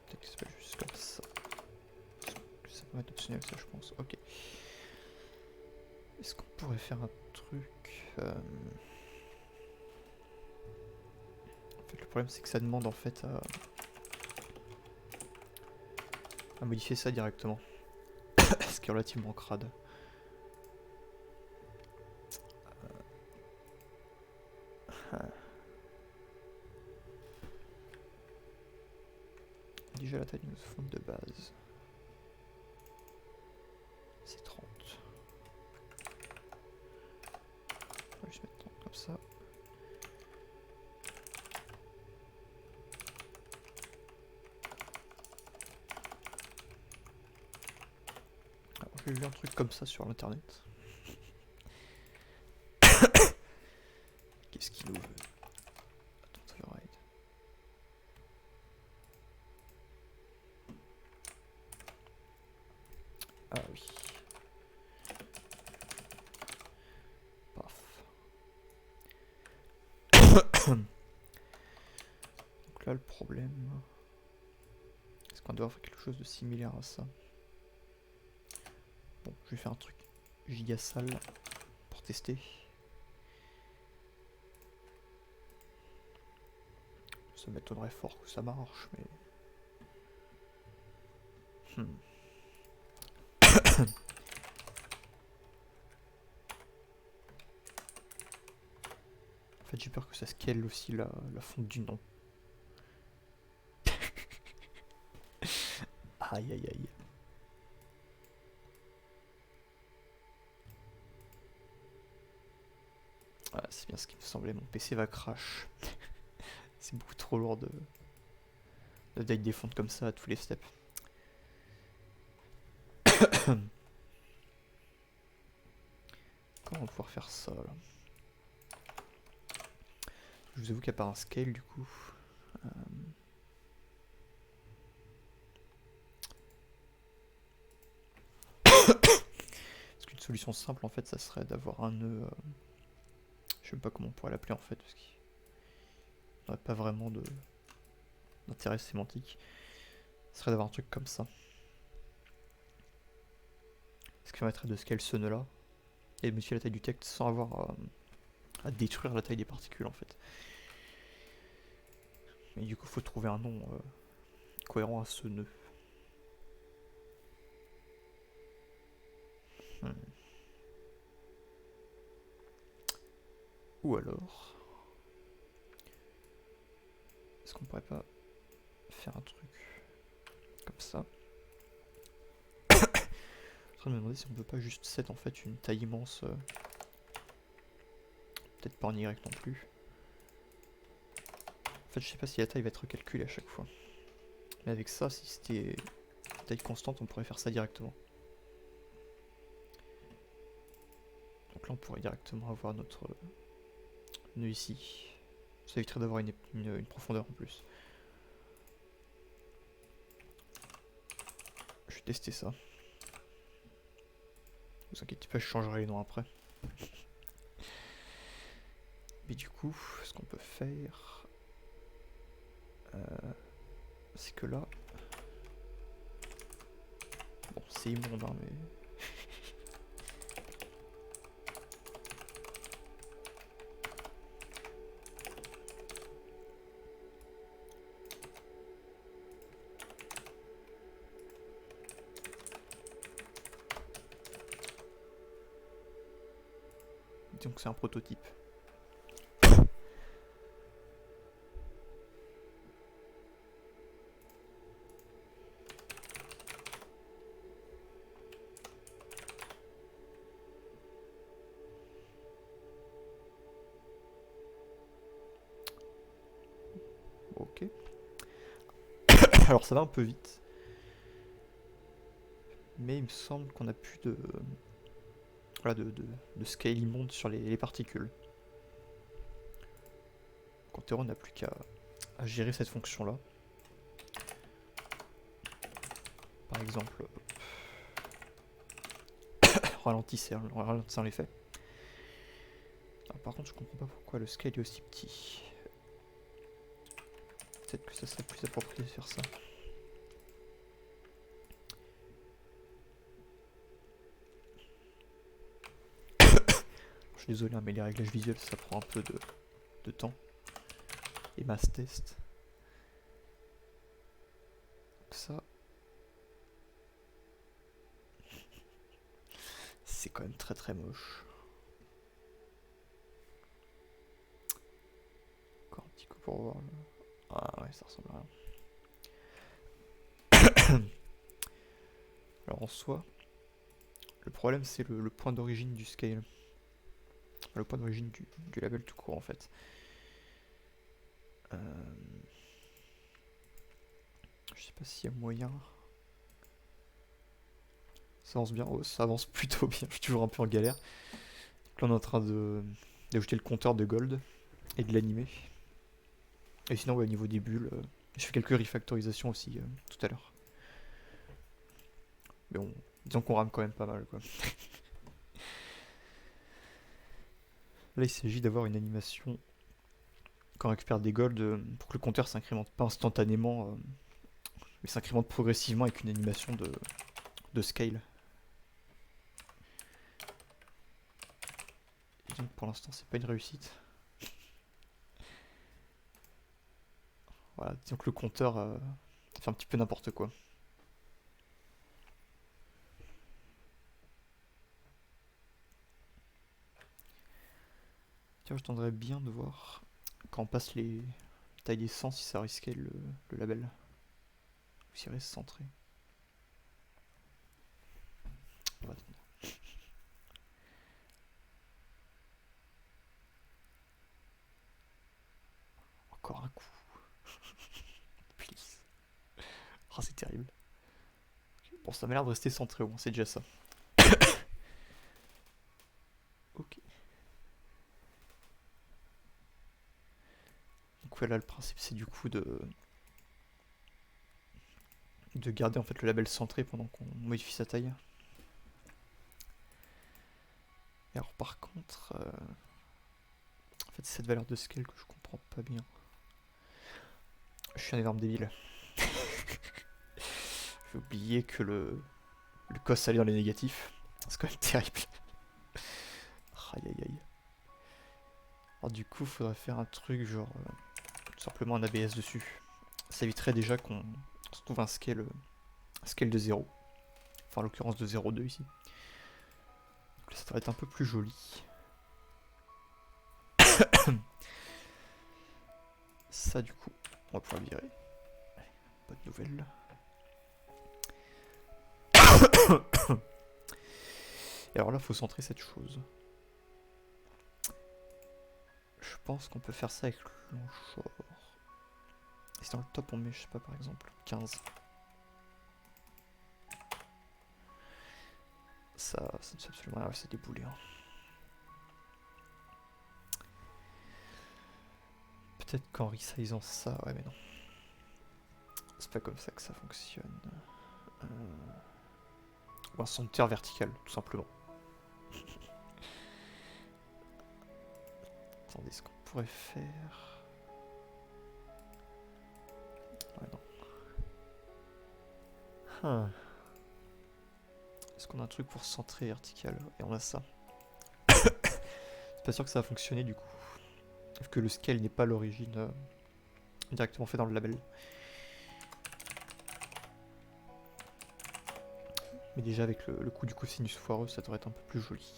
A: Peut-être que c'est pas juste comme ça. Ça peut être optionnel ça je pense. Ok. Est-ce qu'on pourrait faire un truc En fait le problème c'est que ça demande en fait à modifier ça directement. Ce qui est relativement crade. Déjà la taille de notre fonte de base. C'est 30. On va juste mettre 30 comme ça. Alors j'ai vu un truc comme ça sur l'internet. Qu'est-ce qu'il nous veut? Attends, override. Ah oui. Paf. Donc là le problème... Est-ce qu'on doit faire quelque chose de similaire à ça? Bon, je vais faire un truc giga sale pour tester. Ça m'étonnerait fort que ça marche, mais... En fait, j'ai peur que ça scale aussi la fonte du nom. Aïe aïe aïe. Ah, c'est bien ce qui me semblait, mon PC va crash. C'est beaucoup trop lourd de d'update des fontes comme ça à tous les steps. Comment on va pouvoir faire ça là? Je vous avoue qu'il n'y a pas un scale du coup. Parce qu'une solution simple en fait ça serait d'avoir un nœud... je sais même pas comment on pourrait l'appeler en fait, parce qu'il n'y aurait pas vraiment d'intérêt sémantique. Ce serait d'avoir un truc comme ça. Ce qui permettrait de scale ce nœud là et de modifier la taille du texte sans avoir à détruire la taille des particules en fait. Mais du coup il faut trouver un nom cohérent à ce nœud. Ou alors... Est-ce qu'on pourrait pas faire un truc comme ça? Je suis en train de me demander si on peut pas juste set en fait une taille immense. Peut-être pas en Y non plus. En fait je sais pas si la taille va être calculée à chaque fois. Mais avec ça, si c'était taille constante, on pourrait faire ça directement. Donc là on pourrait directement avoir notre nœud ici. Ça éviterait d'avoir une profondeur en plus. Je vais tester ça. Ne vous inquiétez pas, je changerai les noms après. Mais du coup, ce qu'on peut faire, c'est que là, bon, c'est immonde, hein, mais disons que c'est un prototype. Ok. Alors ça va un peu vite. Mais il me semble qu'on a plus de... Voilà, de scale immonde sur les particules. Donc en théorie, on n'a plus qu'à gérer cette fonction-là. Par exemple, ralentissant l'effet. Par contre, je comprends pas pourquoi le scale est aussi petit. Peut-être que ça serait plus approprié de faire ça. Je suis désolé, hein, mais les réglages visuels, ça prend un peu de temps. Et mass test. Donc ça... c'est quand même très très moche. Encore un petit coup pour voir. Ah ouais, ça ressemble à rien. Alors en soi, le problème c'est le point d'origine du scale. Le point d'origine du label tout court en fait. Je sais pas s'il y a moyen. Ça avance bien, oh, ça avance plutôt bien, je suis toujours un peu en galère. Donc là on est en train d'ajouter le compteur de gold et de l'animer. Et sinon ouais, au niveau des bulles, je fais quelques refactorisations aussi tout à l'heure. Mais bon, disons qu'on rame quand même pas mal quoi. Là il s'agit d'avoir une animation quand on récupère des golds pour que le compteur s'incrémente pas instantanément, mais s'incrémente progressivement avec une animation de scale. Et donc pour l'instant c'est pas une réussite. Voilà, disons que le compteur fait un petit peu n'importe quoi. Tiens, je tendrais bien de voir quand on passe les tailles des 100 si ça risquait le label. Ou s'il reste centré. On va attendre. Encore un coup. Please. Oh, c'est terrible. Bon, ça m'a l'air de rester centré au moins, c'est déjà ça. Ok. Donc voilà, le principe c'est du coup de garder en fait le label centré pendant qu'on modifie sa taille. Et alors par contre, en fait c'est cette valeur de scale que je comprends pas bien. Je suis un énorme débile. J'ai oublié que le cos allait dans les négatifs. C'est quand même terrible. Aïe aïe aïe. Alors du coup, faudrait faire un truc genre tout simplement un ABS dessus. Ça éviterait déjà qu'on se trouve un scale de 0. Enfin en l'occurrence de 0,2 ici. Donc là, ça devrait être un peu plus joli. Ça du coup, on va pouvoir le virer. Bonne nouvelle. Et alors là, faut centrer cette chose. Je pense qu'on peut faire ça avec l'enchor. Et si dans le top on met, je sais pas, par exemple, 15. Ça ne fait absolument rien, c'est déboulé. Hein. peut-être qu'en resizeant ça, ouais mais non. C'est pas comme ça que ça fonctionne. Ou un centre vertical, tout simplement. Attendez, ce qu'on pourrait faire... Ouais, non. Est-ce qu'on a un truc pour centrer vertical? Et on a ça. C'est pas sûr que ça va fonctionner du coup. Vu que le scale n'est pas l'origine directement fait dans le label. Mais déjà avec le coup du cosinus foireux, ça devrait être un peu plus joli.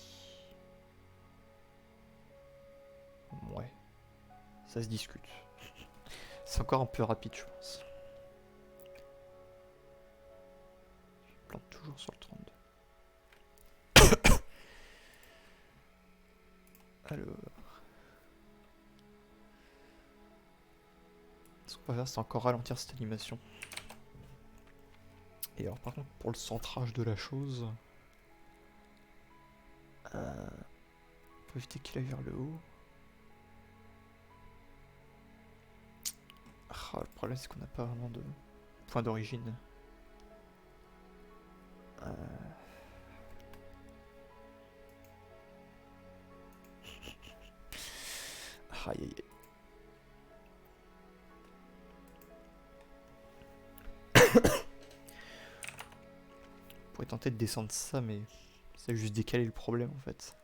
A: Ouais. Ça se discute. C'est encore un peu rapide, je pense. Je plante toujours sur le 32. Alors... ce qu'on va faire, c'est encore ralentir cette animation. Et alors par contre, pour le centrage de la chose... faut éviter qu'il aille vers le haut. Ah, le problème c'est qu'on n'a pas vraiment de point d'origine. Aïe aïe aïe. On pourrait tenter de descendre ça, mais ça a juste décalé le problème en fait.